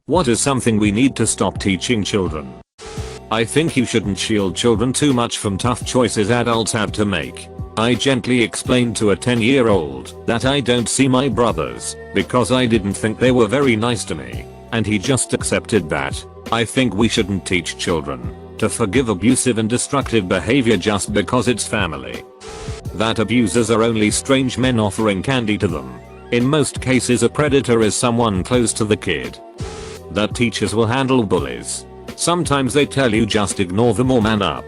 What is something we need to stop teaching children? I think you shouldn't shield children too much from tough choices adults have to make. I gently explained to a 10-year-old that I don't see my brothers because I didn't think they were very nice to me, and he just accepted that. I think we shouldn't teach children to forgive abusive and destructive behavior just because it's family. That abusers are only strange men offering candy to them. In most cases a predator is someone close to the kid. That teachers will handle bullies. Sometimes they tell you just ignore them or man up.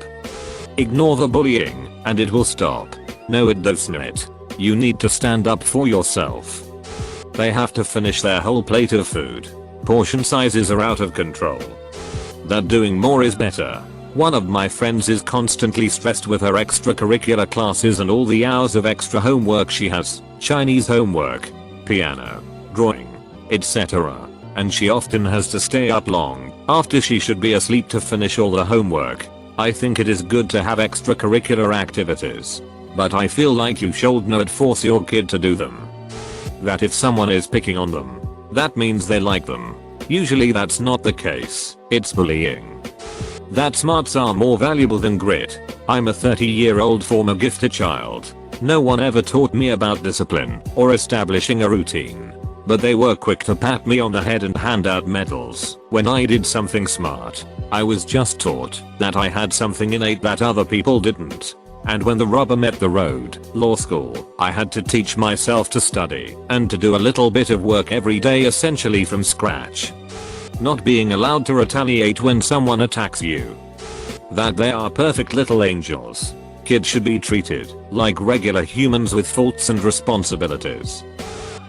Ignore the bullying and it will stop. No, it doesn't. You need to stand up for yourself. They have to finish their whole plate of food. Portion sizes are out of control. That doing more is better. One of my friends is constantly stressed with her extracurricular classes and all the hours of extra homework she has. Chinese homework, piano, drawing, etc. And she often has to stay up long after she should be asleep to finish all the homework. I think it is good to have extracurricular activities, but I feel like you should not force your kid to do them. That if someone is picking on them, that means they like them. Usually that's not the case, it's bullying. That smarts are more valuable than grit. I'm a 30-year-old former gifted child. No one ever taught me about discipline or establishing a routine, but they were quick to pat me on the head and hand out medals when I did something smart. I was just taught that I had something innate that other people didn't. And when the rubber met the road, law school, I had to teach myself to study and to do a little bit of work every day, essentially from scratch. Not being allowed to retaliate when someone attacks you. That they are perfect little angels. Kids should be treated like regular humans with faults and responsibilities.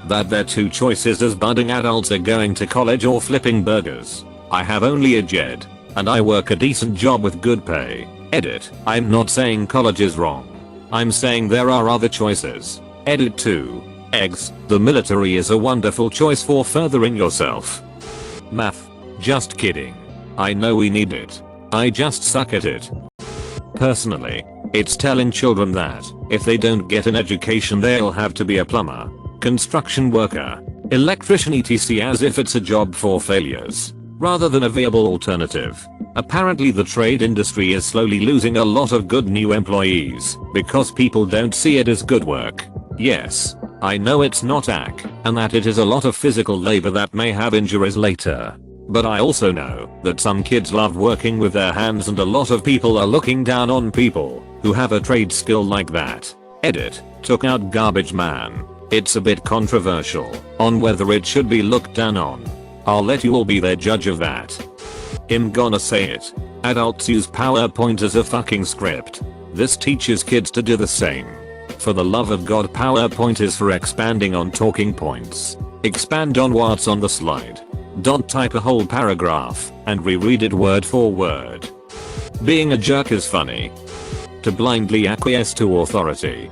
That their two choices as budding adults are going to college or flipping burgers. I have only a JED, and I work a decent job with good pay. Edit. I'm not saying college is wrong. I'm saying there are other choices. Edit 2. Eggs. The military is a wonderful choice for furthering yourself. Math. Just kidding. I know we need it. I just suck at it. Personally, it's telling children that if they don't get an education they'll have to be a plumber, construction worker, electrician etc. as if it's a job for failures, rather than a viable alternative. Apparently the trade industry is slowly losing a lot of good new employees because people don't see it as good work. Yes, I know it's not AC, and that it is a lot of physical labor that may have injuries later. But I also know that some kids love working with their hands and a lot of people are looking down on people who have a trade skill like that. Edit. Took out garbage man. It's a bit controversial on whether it should be looked down on. I'll let you all be their judge of that. I'm gonna say it. Adults use PowerPoint as a fucking script. This teaches kids to do the same. For the love of God, PowerPoint is for expanding on talking points. Expand on what's on the slide. Don't type a whole paragraph and reread it word for word. Being a jerk is funny. To blindly acquiesce to authority.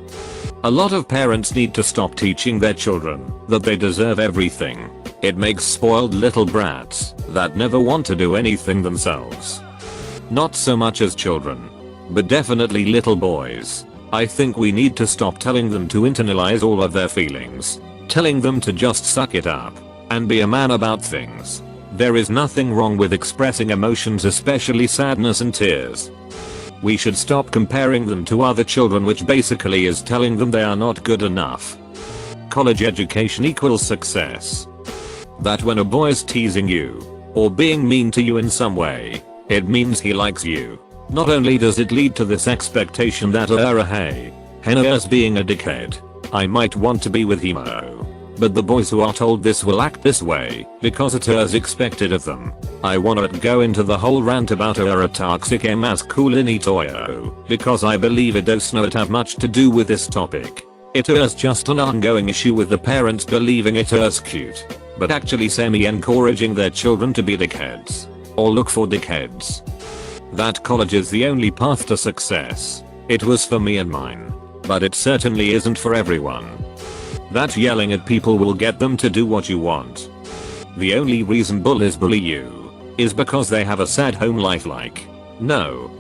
A lot of parents need to stop teaching their children that they deserve everything. It makes spoiled little brats that never want to do anything themselves. Not so much as children, but definitely little boys. I think we need to stop telling them to internalize all of their feelings. Telling them to just suck it up and be a man about things. There is nothing wrong with expressing emotions, especially sadness and tears. We should stop comparing them to other children, which basically is telling them they are not good enough. College education equals success. That when a boy is teasing you or being mean to you in some way, it means he likes you. Not only does it lead to this expectation that hey, Henna's being a dickhead, I might want to be with him, but the boys who are told this will act this way because it is expected of them. I wanna go into the whole rant about a toxic masculinity because I believe it does not have much to do with this topic. It is just an ongoing issue with the parents believing it is cute, but actually semi-encouraging their children to be dickheads or look for dickheads. That college is the only path to success. It was for me and mine, but it certainly isn't for everyone. That yelling at people will get them to do what you want. The only reason bullies bully you is because they have a sad home life. No.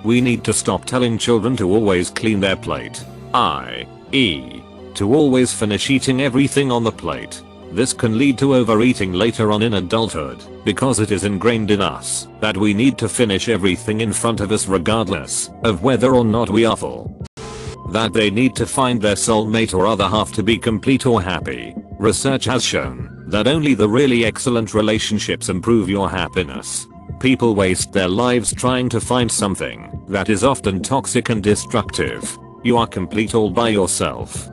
We need to stop telling children to always clean their plate, i.e., to always finish eating everything on the plate. This can lead to overeating later on in adulthood because it is ingrained in us that we need to finish everything in front of us regardless of whether or not we are full. That they need to find their soulmate or other half to be complete or happy. Research has shown that only the really excellent relationships improve your happiness. People waste their lives trying to find something that is often toxic and destructive. You are complete all by yourself.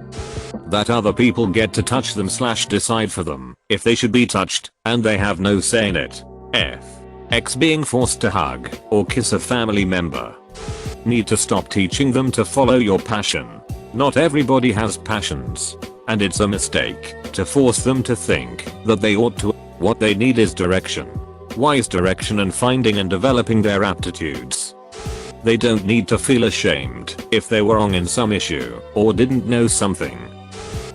That other people get to touch them / decide for them if they should be touched, and they have no say in it. X being forced to hug or kiss a family member. Need to stop teaching them to follow your passion. Not everybody has passions, and it's a mistake to force them to think that they ought to. What they need is direction. Wise direction and finding and developing their aptitudes. They don't need to feel ashamed if they were wrong in some issue or didn't know something.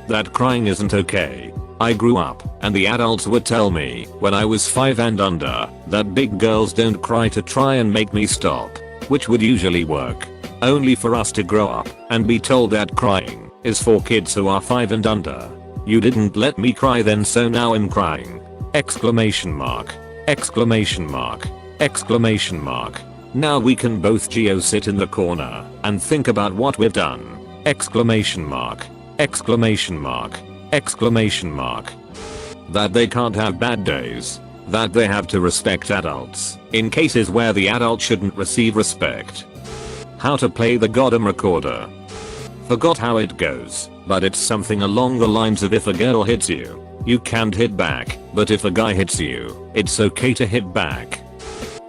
That crying isn't okay. I grew up and the adults would tell me when I was 5 and under that big girls don't cry to try and make me stop, which would usually work. Only for us to grow up and be told that crying is for kids who are 5 and under. You didn't let me cry then, so now I'm crying. Exclamation mark. Exclamation mark. Exclamation mark. Now we can both sit in the corner and think about what we've done. Exclamation mark. Exclamation mark. Exclamation mark. That they can't have bad days. That they have to respect adults in cases where the adult shouldn't receive respect. How to play the Goddamn recorder. Forgot how it goes, but it's something along the lines of if a girl hits you, you can't hit back, but if a guy hits you, it's okay to hit back.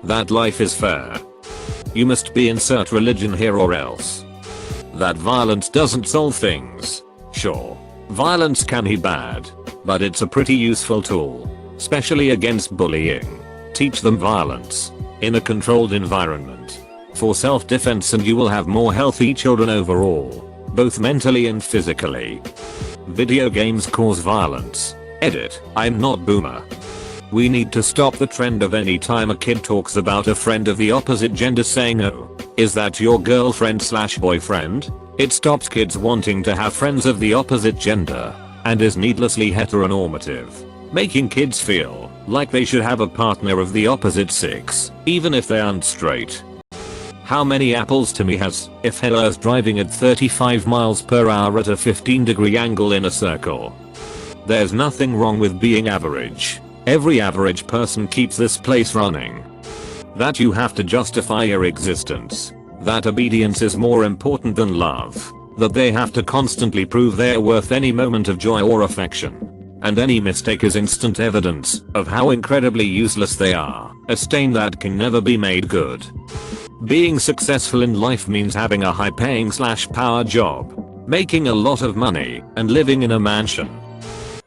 That life is fair. You must be insert religion here or else. That violence doesn't solve things. Sure, violence can be bad, but it's a pretty useful tool, especially against bullying. Teach them violence in a controlled environment for self-defense and you will have more healthy children overall, both mentally and physically. Video games cause violence. Edit, I'm not boomer. We need to stop the trend of any time a kid talks about a friend of the opposite gender saying, "Oh, is that your girlfriend / boyfriend?" It stops kids wanting to have friends of the opposite gender and is needlessly heteronormative, making kids feel like they should have a partner of the opposite sex, even if they aren't straight. How many apples Timmy has if Hella's driving at 35 miles per hour at a 15-degree angle in a circle? There's nothing wrong with being average. Every average person keeps this place running. That you have to justify your existence. That obedience is more important than love. That they have to constantly prove they're worth any moment of joy or affection. And any mistake is instant evidence of how incredibly useless they are, a stain that can never be made good. Being successful in life means having a high-paying / power job, making a lot of money, and living in a mansion.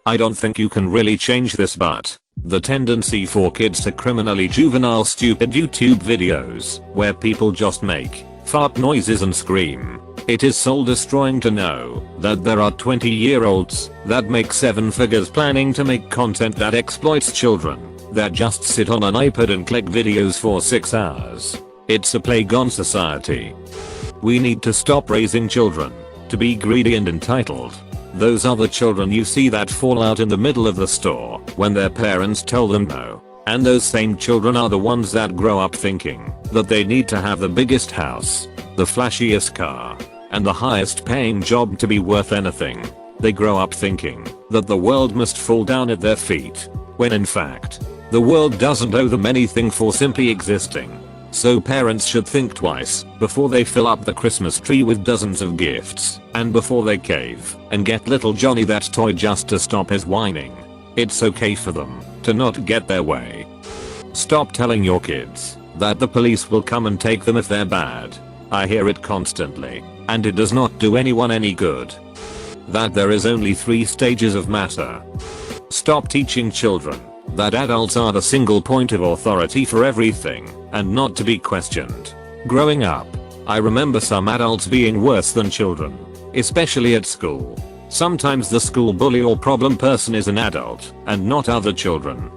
I don't think you can really change this, but the tendency for kids to criminally juvenile stupid YouTube videos where people just make fart noises and scream. It is soul destroying to know that there are 20-year-olds that make 7 figures planning to make content that exploits children that just sit on an iPad and click videos for 6 hours. It's a plague on society. We need to stop raising children to be greedy and entitled. Those other children you see that fall out in the middle of the store when their parents tell them no. And those same children are the ones that grow up thinking that they need to have the biggest house, the flashiest car, and the highest paying job to be worth anything. They grow up thinking that the world must fall down at their feet, when in fact, the world doesn't owe them anything for simply existing. So parents should think twice before they fill up the Christmas tree with dozens of gifts, and before they cave and get little Johnny that toy just to stop his whining. It's okay for them to not get their way. Stop telling your kids that the police will come and take them if they're bad. I hear it constantly, and it does not do anyone any good. That there is only 3 stages of matter. Stop teaching children that adults are the single point of authority for everything and not to be questioned. Growing up, I remember some adults being worse than children, especially at school. Sometimes the school bully or problem person is an adult and not other children.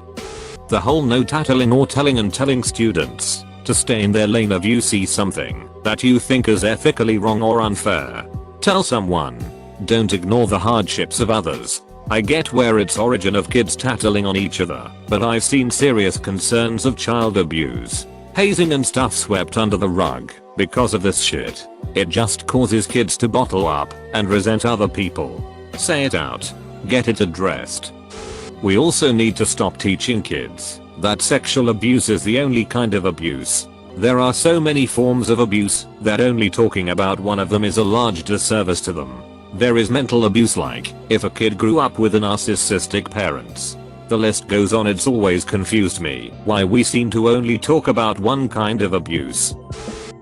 The whole no tattling or telling students to stay in their lane if you see something that you think is ethically wrong or unfair. Tell someone. Don't ignore the hardships of others. I get where it's origin of kids tattling on each other, but I've seen serious concerns of child abuse, hazing and stuff swept under the rug because of this shit. It just causes kids to bottle up and resent other people. Say it out. Get it addressed. We also need to stop teaching kids that sexual abuse is the only kind of abuse. There are so many forms of abuse that only talking about one of them is a large disservice to them. There is mental abuse, like if a kid grew up with narcissistic parents. The list goes on. It's always confused me why we seem to only talk about one kind of abuse.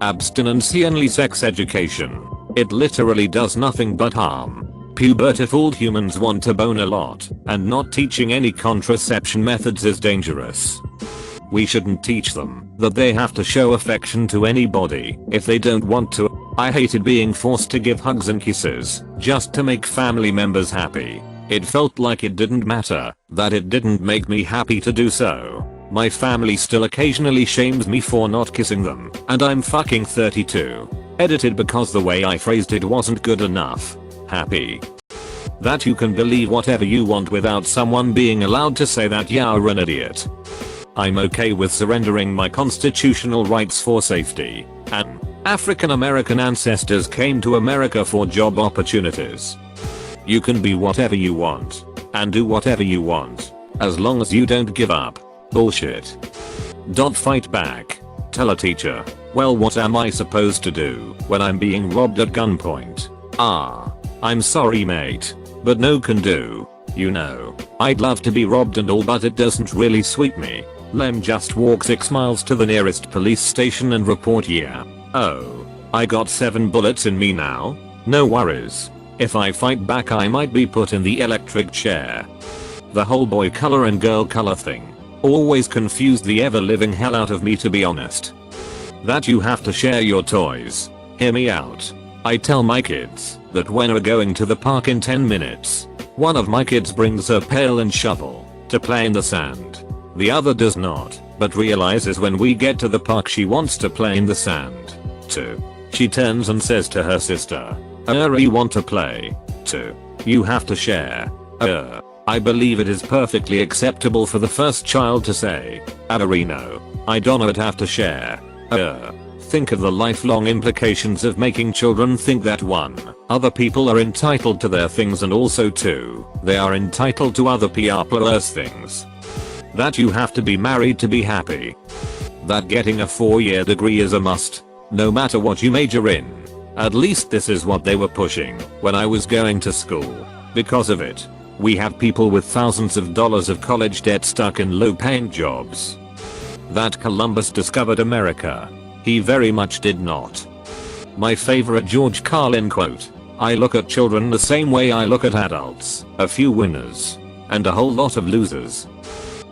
Abstinence-only sex education. It literally does nothing but harm. Puberty-fooled humans want to bone a lot, and not teaching any contraception methods is dangerous. We shouldn't teach them that they have to show affection to anybody if they don't want to. I hated being forced to give hugs and kisses just to make family members happy. It felt like it didn't matter, that it didn't make me happy to do so. My family still occasionally shames me for not kissing them, and I'm fucking 32. Edited because the way I phrased it wasn't good enough. Happy. That you can believe whatever you want without someone being allowed to say that you're an idiot. I'm okay with surrendering my constitutional rights for safety. And African American ancestors came to America for job opportunities. You can be whatever you want and do whatever you want as long as you don't give up. Bullshit. Fight back. Tell a teacher, well, what am I supposed to do when I'm being robbed at gunpoint? I'm sorry mate, but no can do. You know, I'd love to be robbed and all, but it doesn't really sweep me. Lem just walk 6 miles to the nearest police station and report, yeah. Oh, I got 7 bullets in me now? No worries. If I fight back I might be put in the electric chair. The whole boy color and girl color thing always confused the ever living hell out of me, to be honest. That you have to share your toys. Hear me out. I tell my kids that when we're going to the park in 10 minutes, one of my kids brings her pail and shovel to play in the sand. The other does not, but realizes when we get to the park she wants to play in the sand too. She turns and says to her sister, you want to play too? You have to share. I believe it is perfectly acceptable for the first child to say, no, I don't have to share. Think of the lifelong implications of making children think that 1. Other people are entitled to their things, and also 2. They are entitled to other people's things. That you have to be married to be happy. That getting a 4-year degree is a must, no matter what you major in. At least this is what they were pushing when I was going to school. Because of it, we have people with thousands of dollars of college debt stuck in low-paying jobs. That Columbus discovered America. He very much did not. My favorite George Carlin quote, I look at children the same way I look at adults, a few winners and a whole lot of losers.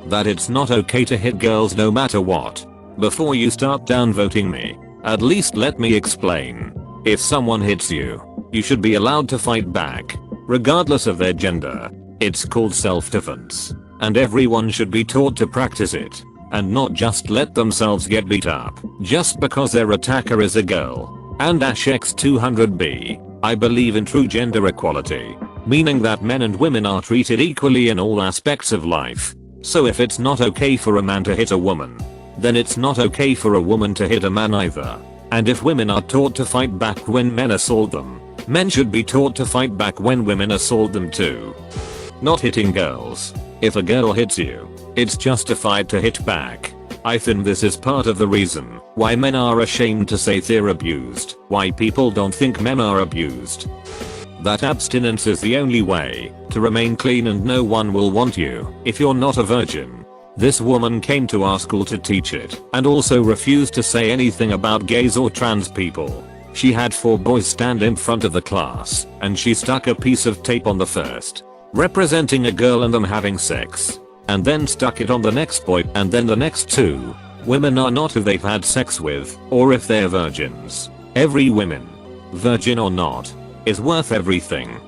That it's not okay to hit girls no matter what. Before you start downvoting me, at least let me explain. If someone hits you, you should be allowed to fight back, regardless of their gender. It's called self-defense, and everyone should be taught to practice it, and not just let themselves get beat up just because their attacker is a girl. And X200B, I believe in true gender equality, meaning that men and women are treated equally in all aspects of life. So if it's not okay for a man to hit a woman, then it's not okay for a woman to hit a man either. And if women are taught to fight back when men assault them, men should be taught to fight back when women assault them too. Not hitting girls. If a girl hits you, it's justified to hit back. I think this is part of the reason why men are ashamed to say they're abused, why people don't think men are abused. That abstinence is the only way to remain clean, and no one will want you if you're not a virgin. This woman came to our school to teach it and also refused to say anything about gays or trans people. She had 4 boys stand in front of the class and she stuck a piece of tape on the first, representing a girl and them having sex, and then stuck it on the next boy and then the next 2. Women are not who they've had sex with or if they're virgins. Every woman, virgin or not, is worth everything.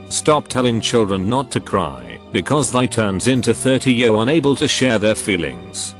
Stop telling children not to cry because they turns into 30 unable to share their feelings.